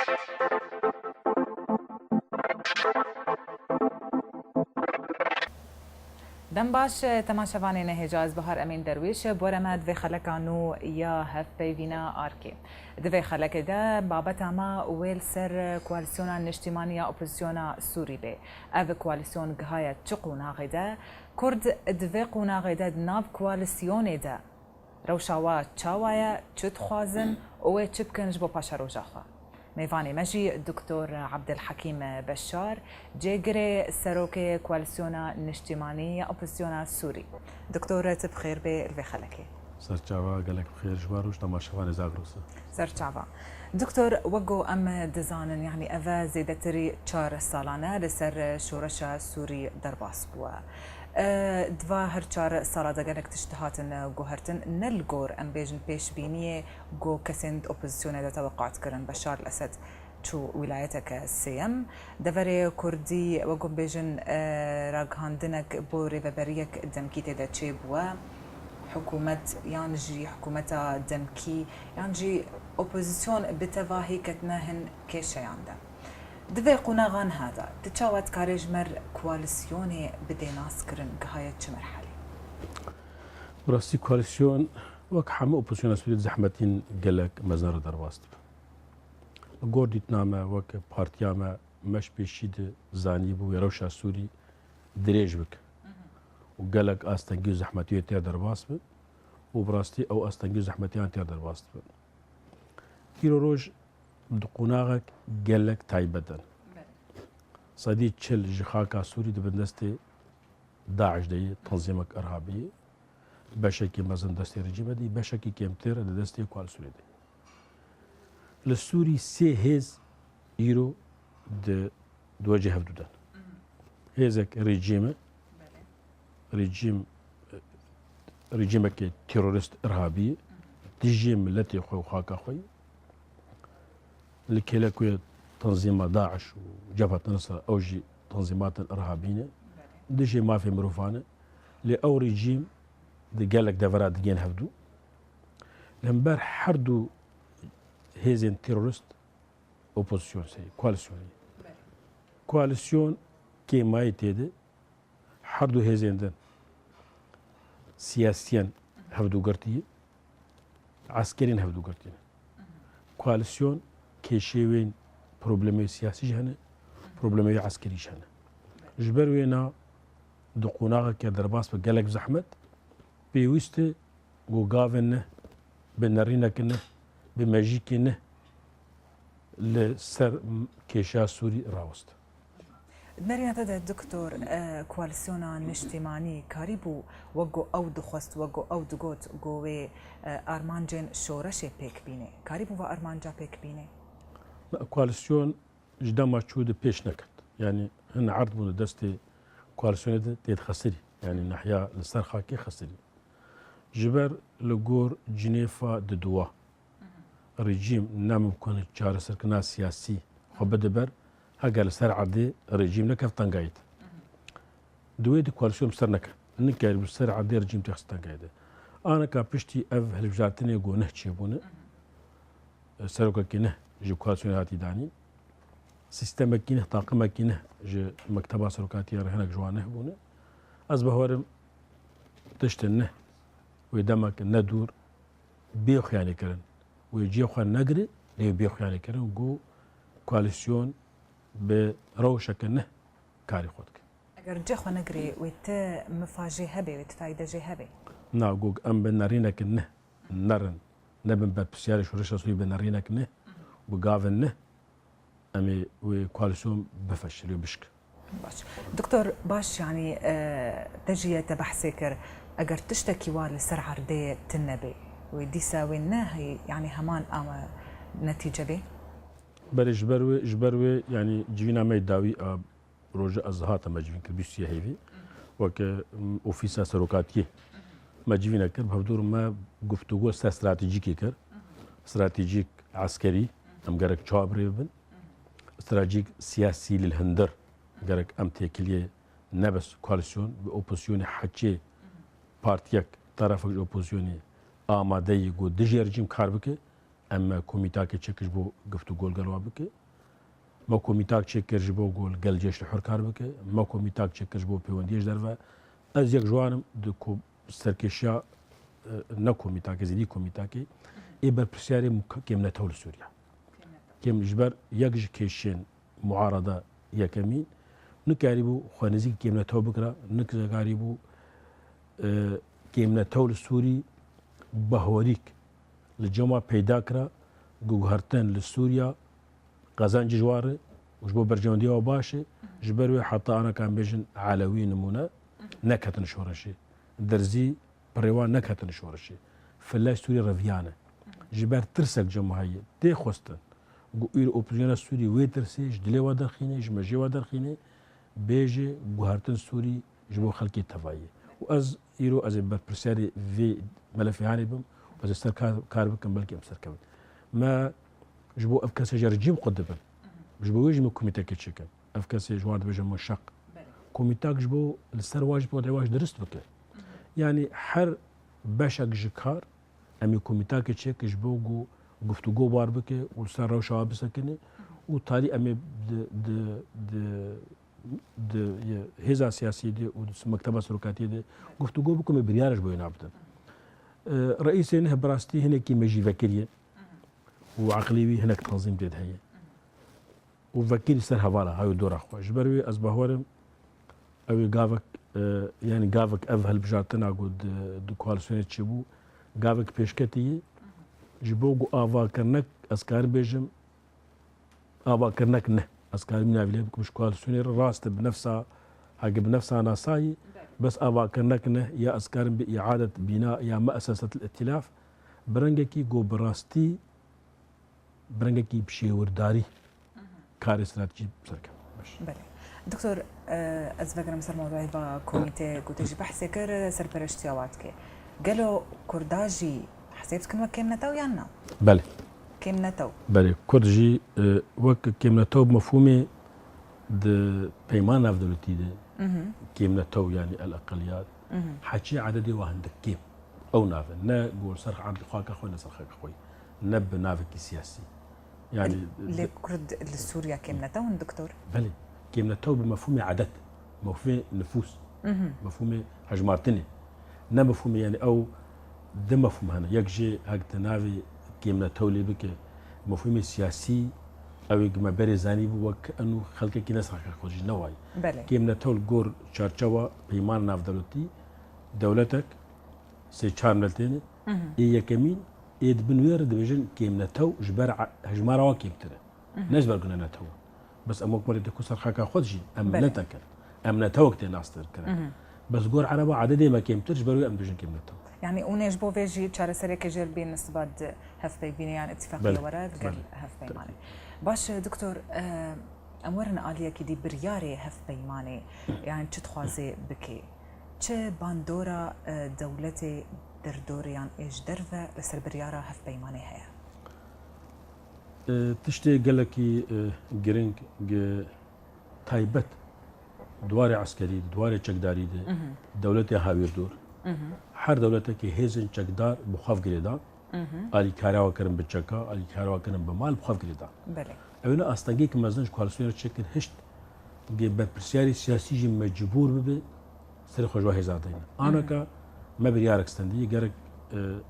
دم باش تماشاوانê nehêja ez Bihar Emîn Derwîş bore me divê xeleka nû ya hevpeyvîna arkê. Di vê xelekê de babeta me wê li ser koalîsyona niştîmanî ya opozisyona Sûrî bê. Ev koalîsyon gihaye çi qûnaxê de, Kurd di vê qûnaxê de di nav koalîsyonê de rewşa we çawa ye, çi dixwazin û wê çi bikin ji bo paşa roja xwe. Mêvanê me jî Dr. Abdelhekîm Beşar cêgirê serokê koalîsyona niştîmanî ya opozisyona Sûrî. Doktor te bi xêr bê li vê xelekê. Serçava gelek bi xêr ji bar û temaşevanê Zagrosê. Serçava. Doktor wego em dizanin yani ev zêdetirî 4 salan e li ser şoreşa Sûrî derbas bûye. Dva her 4 sala de gelek tiştî hatin guhertin ne li gor em bêjin pêşbîniyê got kesên opozisyonê de teweqat kirin Beşar el-Esed çû wîlayeteke sêyem deverê Kurdî wego bêjin ragihandinek bo rêveberiyek demkî tê de çêbûye حکومت یان جی حکومتا دمکی یان جی اپوزیسیون بتواهی کتنه هن کشیان ده دوی قناغان هذا تشاوت کارج مر کوالسیونی بده ناس کرن گهایت چه مرحله براستی کوالسیون وک همه اپوزیسیون سوری زحمتین گلک مزار درواست گوردیت نامه وک پارتیامه مش پیشید زانی بو روشا سوری دریج بک و گلک آستانگی زحمتی تر درواست بن و براستی او آستانگی زحمتیان تر درواست بن دیرو روز دقوناغک گلک تایبدن صدی چل جخاکا سوری دبندست داعش دی تنظیمک ارهابی بشکی مزن دستی رژیم دی بشکی کمتر دستی کوال سوری دی لسوری سه هز ایرو دو جهه دودن هزک رژیم که تروریست ارهابی رژیم ملتی خو خاکا خوی لكلا كوي تنظيم داعش وجبهة نصر أوجي تنظيمات إرهابية دشي ما في مروفانة لأو ريجيم دي قالك دفرات ديين هفدو لمبار حردو هيزين تيرورست أوبوزيسيون سي كواليسيون كي ما يتيدي حردو هيزين دن سياسيا هفدو قرتي عسكريين هفدو قرتي كواليسيون كيشيوين بروبلمي سياسي جهنه بروبلمي عسكري جهنه جبر وينا دقوناغا كدرباس بقالك زحمت بيوست جو غافن بنرينا كنه بماجيكنه لسر كيشا سوري راوست نرينا تدا دكتور كواليسيونا نشتيماني كاريبو وقو او دخست وقو او دقوت قوي ارمانجين شورشي بيك بيني كاريبو و ارمانجا بيك بيني كواليسيون جدا ما تشود بيش نكت يعني هن عرض من دستي كواليسيون دي خسري يعني ناحيه لسرخا كي خسري جبر لغور جنيفا ددوا رجيم نام ممكن تشار سركنا سياسي خبدبر هاجر سر عدي رجيم نكف تنقايد دويد كواليسيون سرنك نكير بسر عدي رجيم تخس تنقايد انا كابشتي اف هلبجاتني جو نهتشي بونه سرك كنه جو كواليسيون هاتي داني سيستم كنه طاقم كنه جو مكتبه سركاتي هناك جوانه بونه از بهورم تشتنه ويدمك ندور بيخ يعني كرن ويجي خو نغري لي بيخ يعني كرن جو كواليسيون بروشكنه كاري خودك اگر جخو نغري ويت مفاجئ هبه ويت فايده جي هبه نا جوج ام بنارينا كنه نرن نبن بسياري شورش سوي بنارينا كنه وقافنه امي وكواليسيون بفشل بشك باش دكتور باش يعني تجيه تبحثكر اگر تشتكي وال سر عردي تنبي ويدي ساوي ناهي يعني همان نتيجه بي بل جبروي يعني جينا ما يداوي روجا ازهات ما جينا كربيسيه هيفي وك اوفيسا سروكاتيه ما جينا كر بهدور ما گفتگو استراتيجيكي كر استراتيجيك عسكري ام جرك چابري بن استراتيجيك سياسي للهندر جرك ام تيكليه نبس كواليسيون باوبوزيسيون حكي بارتيك طرف الاوبوزيوني آماده يقول دجي رجيم كاربكي اما كوميتاك تشكش بو قفتو جول قالوا بك ما كوميتاك تشكرش بو جول قال جيش الحركار بك ما كوميتاك تشكش بو بيونديش درفا از يك جوانم دو سركشيا نا كوميتاك زيدي كوميتاك إبر برسياري كم نتول سوريا كم جبر يجج كيشين معارضة يكمين نكاريبو خوانزي كم نتول بكرة نكاريبو كم نتول سوري بهوريك للجماعة بيداكرا جوهرتن للسوريا قازان جواره وجبو برجون ديوا باشي جبروي حتى أنا كان بيجن علوي نمونة نكهتن شورشي درزي بريوان نكهتن شورشي فلاش سوري رفيانه جبر ترسك جماعية تي خوستن جو إير أوبريجنا سوري ويترسي جدلي ودرخينه جمجي ودرخينه بيجي جوهرتن سوري جبو خلقي تفاية وأز إيرو أز برسياري في ملفي هاني بم وأز سر كارب كم بلكي أمسر كم ما جبو أفكاسي جرجيم قدبن جبو يجي من كوميتاك تشكل أفكاسي جوان بيجي مشق كوميتاك جبو السر واجب ودعواج درست بك يعني حر باشك جكار امی کمیته که چه کش بوجو گفتگو بار بکه و سر رو شاب بسکنه و تالی امی د هزا سیاسی دی و مکتب سرکاتی دی گفتگو بکم بریارش باید نبودن رئیس نه براستی هنه کی مجی فکریه و عقلیوی هنه تنظیم دید هیه و فکری سر حواله های دور خوش بروی از بهارم اوی گاوک يعني قافك أفهل بجارتنا قد دو كوالسوني تشبو قافك بيشكتي جبوغو آفا كرنك أسكار بيجم آفا كرنك نه أسكار من أفلي بكم كوالسوني راست بنفسها حق بنفسها ناساي بس آفا كرنك نه يا أسكار بإعادة بناء يا مؤسسة الائتلاف برنجكي جو براستي برنجكي بشيورداري كار استراتيجي بسركة بله دكتور از فکر مثل موضوعی با کمیته گوتیجی بحث کر سرپرشتیاوات که قالوا كرداجي حسيت كلمة كم نتو یا نه؟ بله كم نتو بله كردجي وك كم نتو بمفهومي د بيمان افضلتي ده كم نتو يعني الاقليات حكي عددي وهندك كيم او نافن نا قول صرخ عند خاك اخوي نا صرخ اخوي نب نافك سياسي يعني لكرد لسوريا كم نتو دكتور؟ بله كم نتو بمفهوم عدد مفهوم نفوس مفهوم هجمارتني نا مفهوم يعني او ده مفهوم هنا يكجي هاك تنافي كم نتو لي بك مفهوم سياسي او ما برزاني بو كانه خلق كي ناس خرج نواي كم نتو الجور تشارچوا بيمان نافدلتي دولتك سي چارملتين اي كمين ايد بنوير ديفيجن كم نتو جبر هجمارا وكيبتر نجبر قلنا نتو بس امك مريد كسر خاكا خدجي امنتك امنتوك تناستر كره بس جور عربه عددي ما كيمترش برو ام ديفيجن كم نتو يعني اونيش بو فيجي تشار سريك جيل بين نسبات هف بيني يعني اتفاقيه ورا قال هف بيماني باش دكتور امورنا اليه كي برياري هف بيماني يعني تخوازي بكي تش باندورا دولتي دردوريان ايش درفه لسر برياره هف بيماني هيا تشتي قال لك جرينج تايبت دواري عسكري دواري تشكداري دولتي هاوير دور هر دولتك هيزن تشكدار بخاف قريدا علي كاروا كرم بتشكا علي كاروا كرم بمال بخاف قريدا بله اونا استنجي كمازنج كوالسيون تشكل هشت جيب برسياري سياسي جي مجبور ببي سر خوجوا هزادين انا كا ما بريارك استندي جرك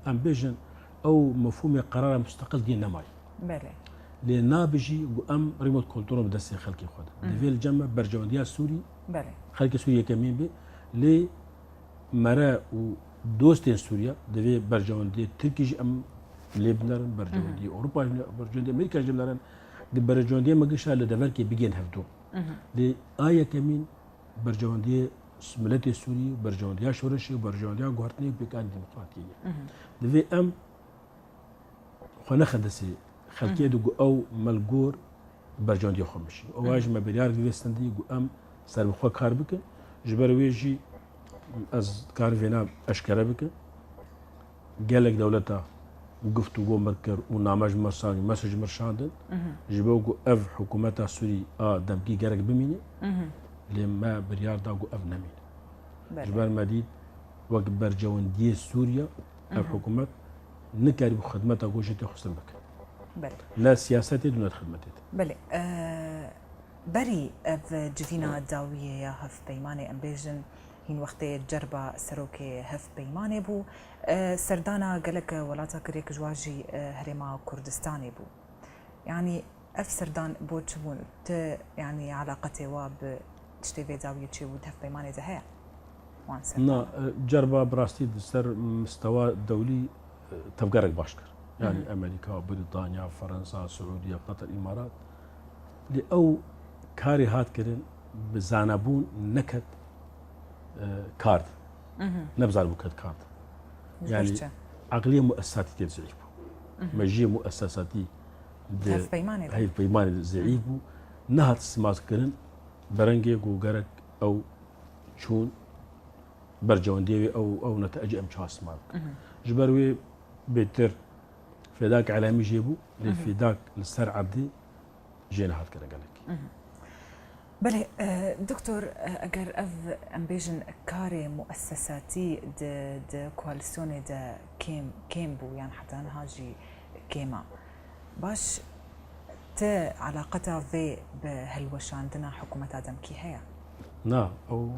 امبيجن او مفهوم قرار مستقل دي نماي بله لنابجي ام ريموت كنترول بدس خلقي خد ديفي الجمع برجونديا السوري بله خلقي سوريا كمين بي لي مرا ودوستين سوريا ديفي برجوندي تركيج ام لبنان برجوندي اوروبا برجوندي امريكا جملان دي برجوندي ماغشا لدفركي بيجين هفدو لي ايا كمين برجوندي ملتي سوري برجونديا شورشي برجونديا غورتني بكان ديمقراطيه ديفي ام خنا خدسي خلقيه دو او ملغور برجوندي خمشي اواج ما بريار ديستندي ام سر بخوا كار بك جبرويجي از كار فينا اشكره بك قالك دولتها قفتو جو مركر ونامج مرساني مسج مرشاندن جبوغو اف حكومتها سوري دمكي قالك بميني لما بريار داغو اف نمين جبال مديد وقت برجوندي سوريا اف حكومت نكاري بخدمتها جو جيتي خسر بك بله لا سياسات ولا خدمات. بله بري اف جفينا داوية يا هف بيماني امبيجن هين وقت جربة سروكي هف بيماني بو سردانا قالك ولاتا كريك جواجي هرما كردستاني بو يعني اف سردان بو تشبون يعني علاقتي واب تشتي داوية تشي ود هف بيماني زهيا نا جربة براستي سر مستوى دولي تفقرك باشكر يعني امريكا بريطانيا فرنسا سعوديه قطر الامارات لأو كاري هات كرن بزانبون نكت كارد نبزار بكت كارد يعني عقلية مؤسساتي تزعيب مجيء مؤسساتي هاي بيماني زعيب نهت سماس كرن برنجي وقرق أو شون برجون ديوي أو نتأجي أم شاس مارك جبروي بيتر في ذاك علامي جيبو في ذاك للسر عبدي جينا هات كده قالك بله دكتور اگر اف امبيجن كاري مؤسساتي د كواليسيوني د كيم بو يعني حتى هاجي كيما باش علاقتها في بهالوش عندنا حكومة ادم كي هي نا او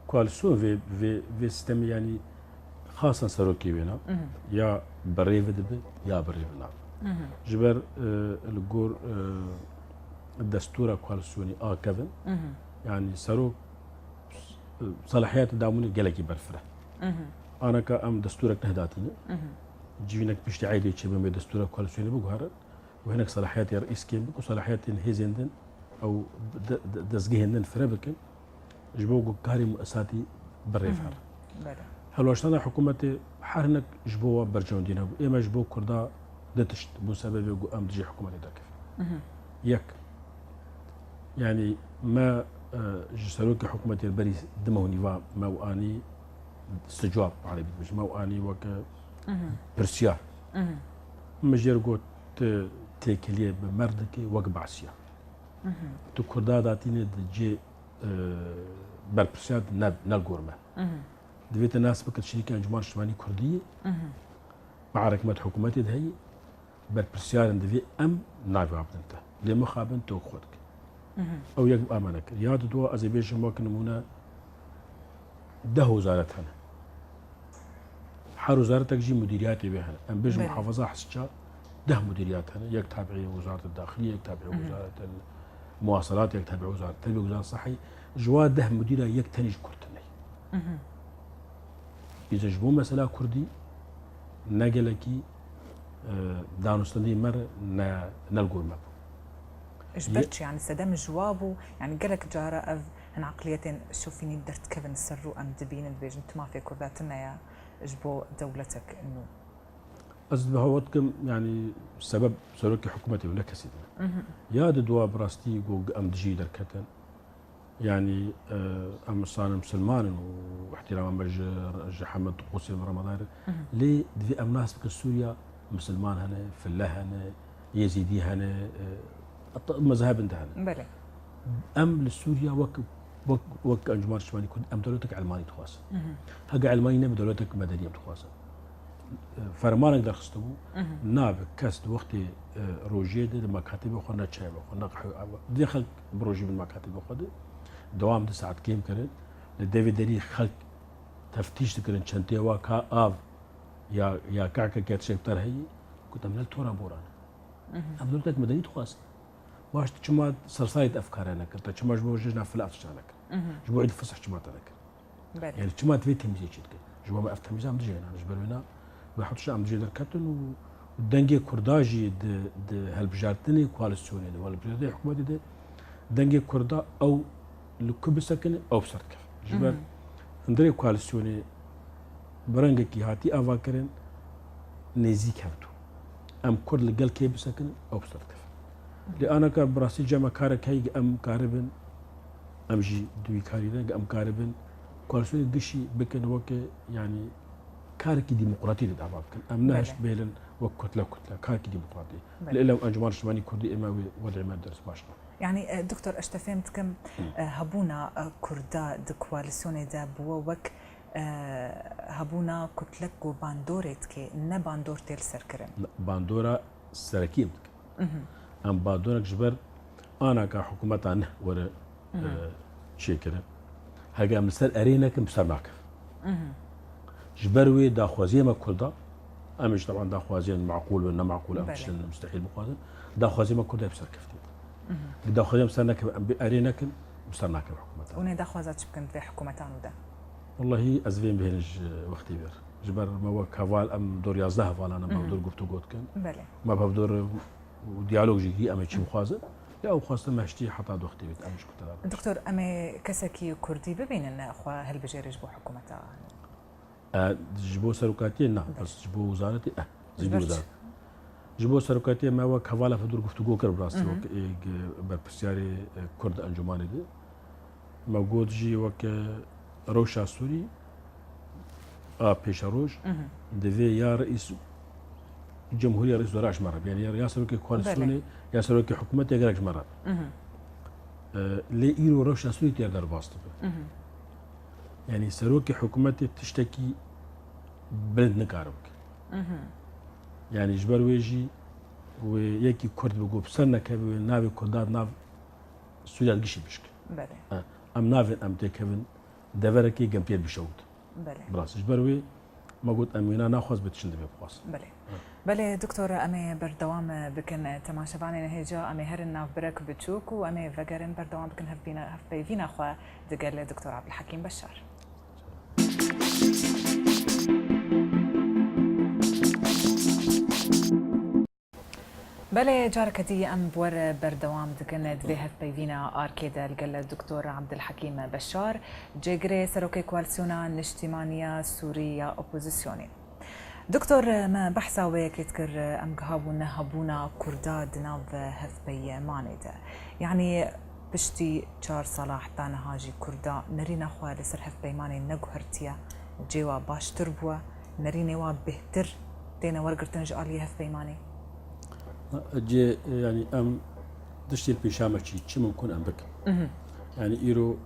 كواليسيون في سيستم يعني خاصة سروكي بينا يا بريف دبي يا بريف نعم جبر الجور الدستور كواليسيوني كيفن يعني سروك صلاحيات داموني جلكي برفره انا كأم دستورك نهداتيني جينك بيشتي عادي تشي بما دستور كواليسيوني بقهر وهناك صلاحيات رئيس كيم وصلاحيات هيزندن او دزجهندن فربكن جبوق كاري مؤسساتي بريفها هلوشتنا حكومتي حرنك جبوا برجون دينا اما جبو كردا دتشت بسبب ام تجي حكومتي داك يك يعني ما جسروك حكومة البري دموني ما واني استجواب على مش ما واني وك برسيا مجر قوت تيكليه بمردك وك بعسيا تو كردا داتيني دجي برسيا نالغورما دفيت الناس بكت شركة انجمان شمالي كردية مع ركمة حكومتي هي برسيا دفي ام نافي عبدنتا لما خابن تو خودك او يجب امانك ياد دو ازبيش ممكن نمونه ده وزارتها حر وزارتك جي مديرياتي بها ام بيج محافظه حسجا ده مديرياتها يك تابعي وزاره الداخليه يك تابعي وزاره المواصلات يك تابعي وزاره التربيه وزاره الصحه جوا ده مديره يك تنج كرتني اذا جبو مساله كردي نقلكي دانوستندي مر نلقوا المب اجبرتش يعني سدام جوابه يعني قالك جارة اف هن عقليتين شوفيني درت كيفن السرو ام دبين البيج انت ما في كرداتنا يا اجبو دولتك انه أصدق هوتكم يعني سبب سلوك حكومتي ولا كسيدنا يا دوا براستي جو ام دجي دركتن يعني ام صار مسلمان واحترام مج حمد طقوسي رمضان ليه دي ام ناس سوريا مسلمان هنا فلاح هنا يزيدي هنا مذهب انتهى بلى ام لسوريا وك انجمار شمالي كنت ام دولتك علماني تخواص هقا علماني نبي دولتك مدنيه تخواص فرمان اقدر خستبو ناب كاست وقتي روجيد المكاتب وخنا تشايب وخنا دي خلق بروجي بالمكاتب وخد دوام دي ساعات كيم كرن لديفيد دري خلق تفتيش تكرن شنتي واكا اف يا كاكا كات شيبتر هي كنت من التورا بوران ام دولتك مدنيه تخواص باش تشما سرسايد افكارنا كنت تشما جبو جنا في الافشانك جبو عيد فصح تشما تلك يعني تشما تفيت تمزي تشك جبو ما افتهم زام دجينا جبرونا وحطش ام دجي دركتن ودنجي كرداجي د هالبجارتني كواليسيوني ولا بجارتني حكومتي دي دنجي كردا او لكب سكن او بسرك جبر اندري كواليسيوني برنجكي هاتي افاكرن نزيك هفتو ام كرد لقال كي بسكن او بسرك لأنا كبراسيل جمع كارك هاي أم كاربن أمجي دوي كارينا أم كاربن كوالسوني قشي بكن وك يعني كارك ديمقراطي للأعباب كان أم نهش بيلن وكتلة كارك ديمقراطي لإلا أنجمان شمالي كردي إما وضع ما درس باشنا يعني دكتور أشتفهمت كم هبونا كردا دكوالسوني دا بوا وك هبونا كتلك وباندورت كي نباندور تيل سركرن باندورا سركيم ام بادونك جبر انا كحكومه عنه ولا شكرا هاجا مسر ارينك مسرناك جبروي دا خوازيه ما كلدا امش طبعا دا خوازيه معقول ولا معقول امش مستحيل مقارنه دا خوازيه ما كلدا بسر كفتي دا خوازيه مسرناك ارينك مسرناك حكومه وني دا خوازات بكن في حكومتان ودا والله ازفين بهنج وقتي بير جبر ما هو كفال ام دور 11 فال انا ما دور قفتو قوت كان بله ما بدور وديالوج جي ام تشي مخازن لا وخاصه ما اشتي حتى وقتي بيت امش كنت دكتور امي كسكي كردي ببين ان اخوا هل بجيرج بو حكومتها جبو سركاتي نا بس جبو وزارتي زيدي وزارة جبو سركاتي ما هو كفاله في دور قفتو كر براسي وك بربسياري كرد انجماني دي موجود جي وك روشا سوري بيشاروج دفي يا رئيس الجمهورية رئيس وزراء مرة يعني يا سروكي كواليسيوني يا سروكي حكومتي يقرأ مرة لي إيرو روشا سوري تقدر باستو يعني سروكي حكومتي تشتكي بلد نكاربك يعني جبر ويجي ويكي كرد بقول بسرنا كبي نافي كرداد ناف سوريا الجيش بشك بله ام نافي ام تكفن دفركي جنبي بشوت بله براس جبروي ما قلت امينا ناخذ بتشند بخواص بله بله دكتور امي بردوام بكن تماشباني نهجا امي هرن ناف برك بتشوك وامي فجرن بردوام بكن هفبينا خوا دقال دكتور عبد الحكيم بشار بله جارك دي ام بور بردوام دكن دليهف بيفينا اركيدا القل الدكتور عبد الحكيم بشار جيجري سروكي كوالسيونا نشتيمانيا سوريا اوبوزيسيوني دكتور ما بحثا ويك يذكر ام قهابونا هبونا كرداد ناف هف بي مانيدا يعني بشتي جار صلاح تانا هاجي كردا نرينا خوا لسر هف بي ماني نقهرتيا جيوا باش تربوا نريني وا بهتر دينا ورقرتن جالي هف بي ماني جي يعني ام دشتي البيشامه شي ممكن ام بك يعني ايرو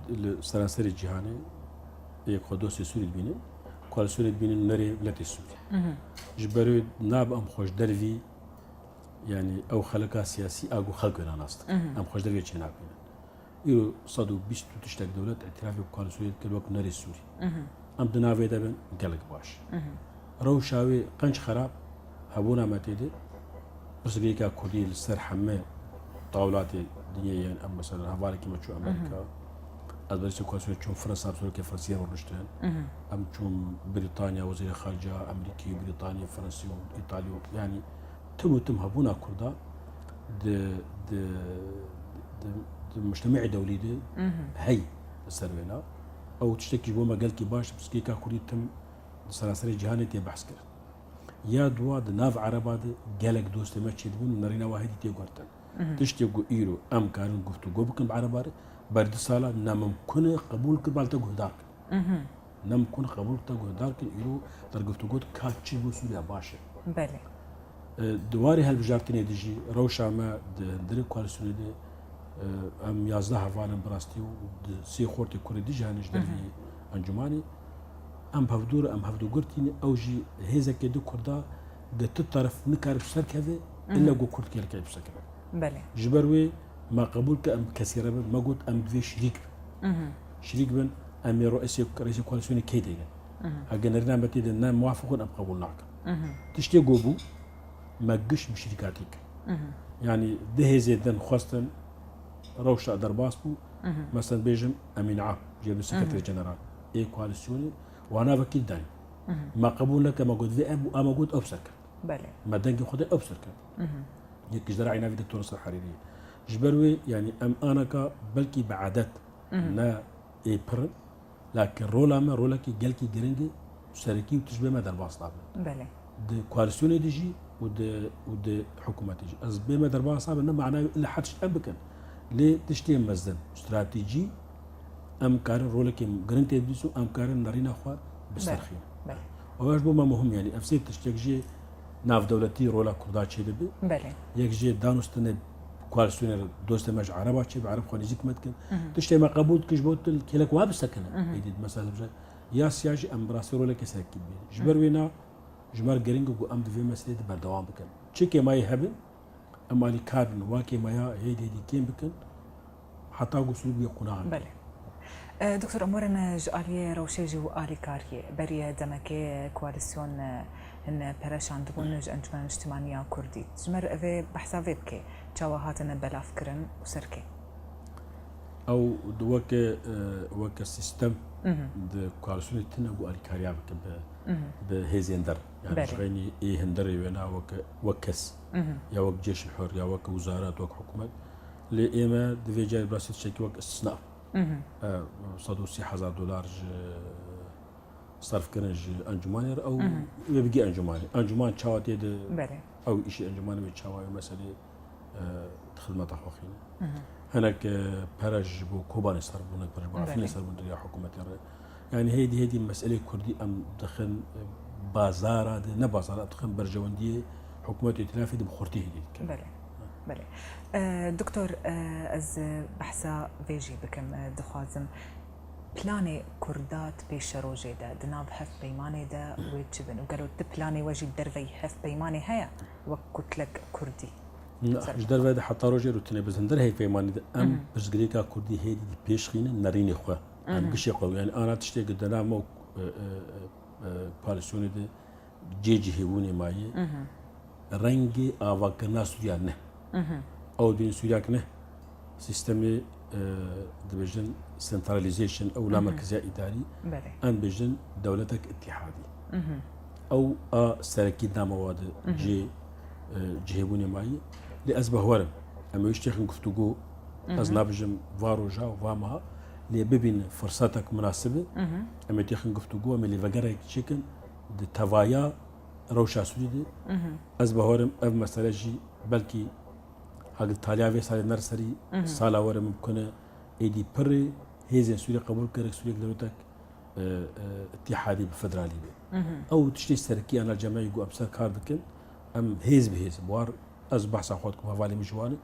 للسراسر الجهاني يقدوس سوري بيني كل سوري بيني نري بلاتي سوري جبروا ناب ام خوش درفي يعني او خلقا سياسي اغو خلقنا ناست ام خوش درفي تشينا بينا ايرو صدو بيستو تشتاق دولة اعترافي بكل سوري كل وقت نري سوري ام دنافي دابن قلق باش روشاوي قنش خراب هبونا ما تيدي بس بيكا كردي السر حمى طاولات دنيا يعني ام مثلا هوالك ما تشو امريكا ادرس كوسو تشو فرنسا بسول كيف فرنسيين ورشتين ام تشو بريطانيا وزير خارجيه امريكي بريطانيا فرنسي ايطاليا يعني تم هبونا كردا د د د مجتمع دولي دي هي السروينا او تشتكي بوما قال كي باش بس كيكا كردي تم سراسري جهاني تي بحث كر يا دوا د ناف عربات قالك دوست ما تشدون نرينا واحد تيغورتن تشتيغو ايرو ام كانوا قفتو غوبكن بعربار برد سالا نمكن قبول كبال تغو دارك نمكن قبول تغو دارك ايرو درغفتو غوت كاتشي بوسوليا باشا بله دواري هالبجارتني ديجي روشا ما دري كوالسوني دي ام 11 هفان براستي و سي خورتي كوردي جانش دري انجماني ام بفدور ام هفدو قرتيني اوجي هيزك دو كردا د طرف نكار بسركه الا جو كرد كيلك بسركه بله جبروي ما قبول كم كثيرا ما قلت ام في شريك شريك بن ام رئيس كواليسيون كيدي هاجنرنا بتيد ان موافقون ام قبولناك تشتي جوبو ما قش بشركاتك يعني ده زيدن خاصه روشا درباسبو مثلا بيجم امين عاب جيب السكرتير جنرال اي كواليسيوني وانا وكيل داني ما قبول لك ما قلت في ابو اما قلت ابسك بله ما دنجي خدي ابسك يك زراعينا في دكتور صحه حريريه جبروي يعني ام انك بلكي بعادات نا ايبر لكن رولا ما رولا كي جلكي جرينجي شركي وتشبه ما درباس طابه بله د كواليسيون ديجي ود حكومه تيجي از بما درباس طابه معناه الا حدش امبكن ليه تشتي مزن استراتيجي ام كارن رولا كي جرينتي ديسو ام كارن نارينا خو بسرخين بله واش بما مهم يعني افسيت تشتكجي ناف دولتي رولا كردا تشي دبي بله يكجي دانوستن كوالسيونير دوست مج عربا تشي بعرب خليجك متكن تشتي ما قبول كجبوت كلك واب سكنه يديد مثلا يا سياجي ام براسيرو لك سكيب جبر وينا جمار جرينجو ام دفي مسليت بردوام بكن تشيكي ماي هبن امالي كابن واكي مايا هيدي كيم بكن حتى قصلوا يقناع بله دكتور امورنا جاليه روشيجي والي كاريه بريه دمكي كواليسيون ان برشان دبون انجمن اجتماعيه كردي جمر افي بحثا فيبكي جواهاتنا بلا فكرن وسركي او وك سيستم د كواليسيون تنقو الي كاريا بك بهيزندر يعني شغيني ايه هندري وينا وكس يا وك جيش الحر يا وك وزارات وك حكومات لإما دفي جاي براسي تشكي وك استثناء صدو $6000 صرف كرنج انجمانير او يبقي انجمان شاواتي او شيء انجمان بتشاوي مسألة خدمة حقوقية هناك برج بو كوبان صار هناك برج بو عفين صار من رياح حكومة يعني هيدي مسألة كردي ام دخل بازار هذا نبازار دخل برجواندية حكومة ائتلافي بخورتي هدي بله دكتور از بحثا فيجي بكم دخوازم بلاني كردات بيش روجي دا دناب هف بيماني دا ويتشبن وقالوا بلاني وجي درفي هف بيماني هيا وكتلك كردي مش درفي دا حتى روجي روتيني بس هندر هي بيماني دا ام برزقليكا كردي هيدي دي بيش خينا ناريني خوا ام قشي قوي يعني انا تشتي قدنا مو بالسوني دا جيجي هيوني ماي رنگي آواقنا سوريا نه او دين سوريا نه سيستمي دبجن سنتراليزيشن او لا مركزيه اداري ان بجن دولتك اتحادي او سركي مواد جي جهبوني معي لاسبه ورم اما يشتيخ نكفتوغو ازنابجم فاروجا وفاما لي ببين فرصتك مناسبه اما تيخ نكفتوغو اما لي فغارك تشيكن دي تافايا روشا سوريدي اسبه ورم اف مساله جي بلكي هاگ تاليافي سال نرسري سالا ورم ممكن ايدي بري هيزن سوريا قبول كرك سوريا دولتك اتحادي بفدرالي او تشتي سركي انا الجماعي يقول ابسر كار بكن ام هيز بهيز بوار اصبح صاحبكم هفالي مجوانه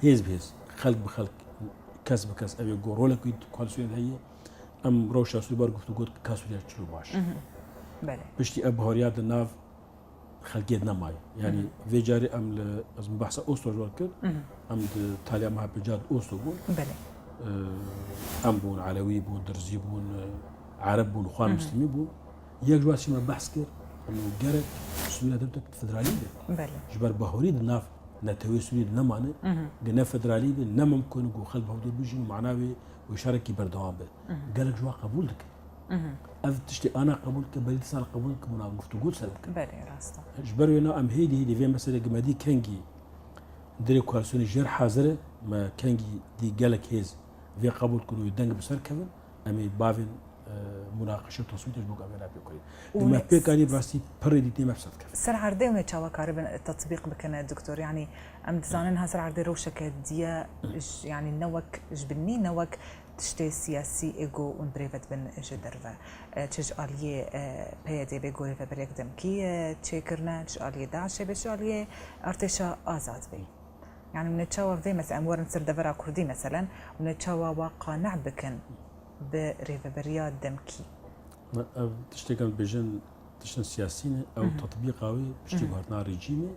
هيز بهيز خلق بخلق كاس بكاس ابي يقول رولك كوالسيون هي ام روشا سوريا برغ تقول كاسوريا تشلو باش بله بشتي اب هوريات الناف خلقيتنا ماي يعني في جاري ام از بحث اوسو جوكر ام تاليا مع بجاد اوسو بله ام بون علوي بون درزي بون عرب بون اخوان مسلمين بون يك جواسي ما بحث كر انه جرت سوريا دولتك فدراليه بله جبر بهوري الناف نتوي سوريا نمانه جنا فدراليه نم ممكن نقول خلف هودو بيجي معناوي ويشارك بردوام قال لك جوا قبول لك اف تشتي انا قبول كبريت صار قبول كمنا مفتوقول سلك بله راستا جبرونا ام هيدي في مساله جمادي كانجي دري كوالسوني جير حاضره ما كانجي دي قالك هيز في قبول كنو يدنق بسر كفن امي بافن مناقشه تصويت جبوك ابي بيكوري لما بيكاري براسي بريدي تي مبسط كفن سر عردي وما تشاوا كاربن التطبيق بكنا دكتور يعني ام دزاننها سر عردي روشك ديا يعني نوك جبني نوك تشتي سياسي ايجو اون بريفت بن جدرفا تشج اليه بيدي بيقول فبريك دمكي تشيكرنا تش اليه داعش بش اليه ارتشا ازاد بي يعني من تشاوا في مثلا ورن سر دفرا كردي مثلا من تشاوا واقع نعبكن بريفبريات دمكي تشتي كان بيجن تشن سياسيين او تطبيقاوي تشتي هرنا ريجيمي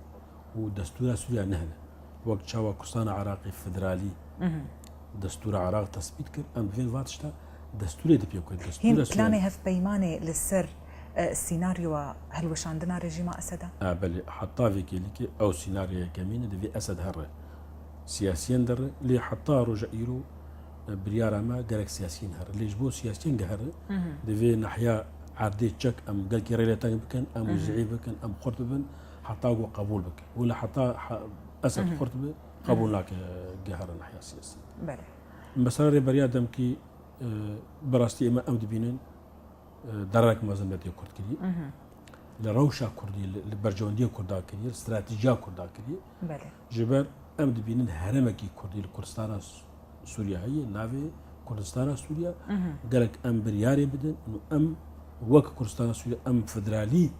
ودستور سوريا نهله وقت تشاوا كردستان عراقي فدرالي دستور عراق تثبيت كر ام فين فاتشتا دستور دي بيكو دستور هين بلاني هف بيماني للسر السيناريو هل وش عندنا رجيم اسد بل حتى في كيليكي او سيناريو كمين دي في اسد هر سياسيين در لي حتى رجعيرو بريارا ما قالك سياسيين هر ليش بو سياسيين قهر دي في ناحيه عادي تشك ام قال كي ريلاتان بكن ام وزعي بكن ام قرطبن حتى قبول بك ولا حتى اسد قرطبه قبول لك قهر الناحيه السياسيه بله مسار بريا دمكي براستي اما امد بينن درك مازنتي كرد كدي لروشا كردي لبرجونديه كردا كدي استراتيجيه كردا كدي بله جبر امد بينن هرمكي كردي لكردستان سوريا هي نافي كردستان سوريا قالك ام برياري بدن انه ام وك كردستان سوريا ام فدرالي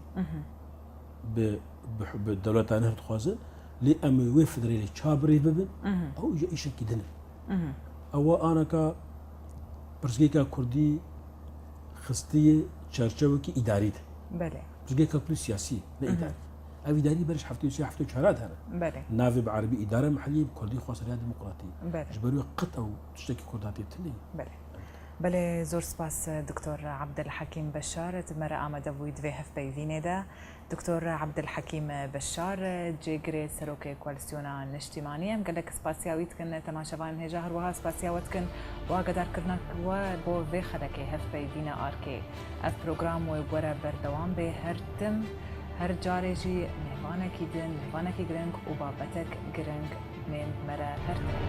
بالدولتان هر تخوازن لي ام وي فدرالي تشابري ببن او جا ايش كدن او انا كا برزقيكا كردي خستي چرچوكي اداري بله برزقيكا كل سياسي لا اداري أبي داري برش حفتي سي حفتي شهرات هنا بله نافي بعربي إدارة محلية بكردي خاصة ديمقراطية بله جبروا قطع وتشتكي كرداتي تلي بله بله زور سپاس دکتر عبدالحکیم بشار تمر آمده بود و هف بیوینه ده دکتر عبدالحکیم بشار جگری سروک کوالسیونا نشتیمانی هم گلک سپاسیاویت کن تماشاوان هجا هر وها سپاسیاوت کن و قدر کردن و بو و خلک هف بیوینه آرکی اف پروگرام و برا بردوام به هر تم هر جاره جی مهوانکی دن مهوانکی گرنگ و بابتک گرنگ من مرا هر تم